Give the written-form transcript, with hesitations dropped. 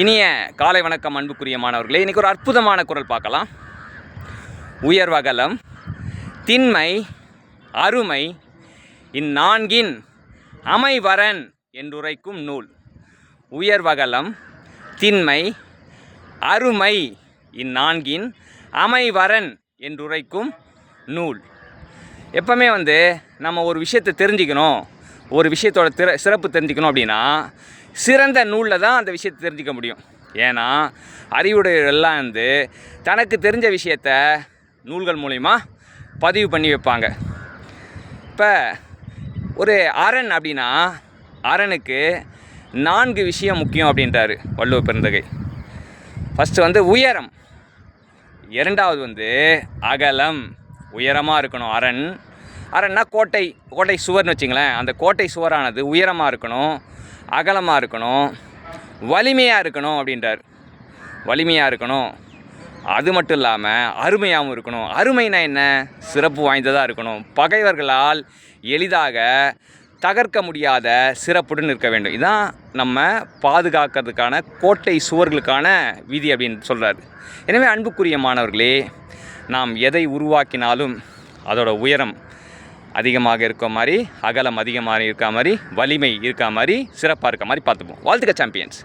இனிய காலை வணக்கம் அன்புக்குரிய மாணவர்களே. இன்றைக்கி ஒரு அற்புதமான குறள் பார்க்கலாம். உயர்வகலம் திண்மை அருமை இந்நான்கின் அமைவரன் என்றுரைக்கும் நூல். உயர்வகலம் திண்மை அருமை இந்நான்கின் அமைவரன் என்றுரைக்கும் நூல். எப்பவுமே நம்ம ஒரு விஷயத்தை தெரிஞ்சுக்கணும், ஒரு விஷயத்தோட சிறப்பு தெரிஞ்சுக்கணும் அப்படின்னா சிறந்த நூலில் தான் அந்த விஷயத்தை தெரிஞ்சிக்க முடியும். ஏன்னா அறிவுடையவர்கள்லாம் தனக்கு தெரிஞ்ச விஷயத்த நூல்கள் மூலிமா பதிவு பண்ணி வைப்பாங்க. இப்போ ஒரு அரண் அப்படின்னா அரணுக்கு 4 விஷயம் முக்கியம் அப்படின்றாரு வள்ளுவ பெருந்தகை. ஃபஸ்ட்டு உயரம், இரண்டாவது அகலம், உயரமாக இருக்கணும் அரண். அரண்னா கோட்டை சுவர்னு வச்சிங்களேன். அந்த கோட்டை சுவரானது உயரமாக இருக்கணும், அகலமாக இருக்கணும், வலிமையாக இருக்கணும் அப்படின்றார். வலிமையாக இருக்கணும், அது மட்டும் இல்லாமல் அருமையாகவும் இருக்கணும். அருமைனா என்ன? சிறப்பு வாய்ந்ததாக இருக்கணும், பகைவர்களால் எளிதாக தகர்க்க முடியாத சிறப்புடன் இருக்க வேண்டும். இதுதான் நம்ம பாதுகாக்கிறதுக்கான கோட்டை சுவர்களுக்கான விதி அப்படின்னு சொல்கிறார். எனவே அன்புக்குரிய மாணவர்களே, நாம் எதை உருவாக்கினாலும் அதோட உயரம் அதிகமாக இருக்க மாதிரி, அகலம் அதிகமாக இருக்க மாதிரி, வலிமை இருக்க மாதிரி, சிறப்பாக இருக்க மாதிரி பார்த்துப்போம். வாழ்த்துக்க சாம்பியன்ஸ்.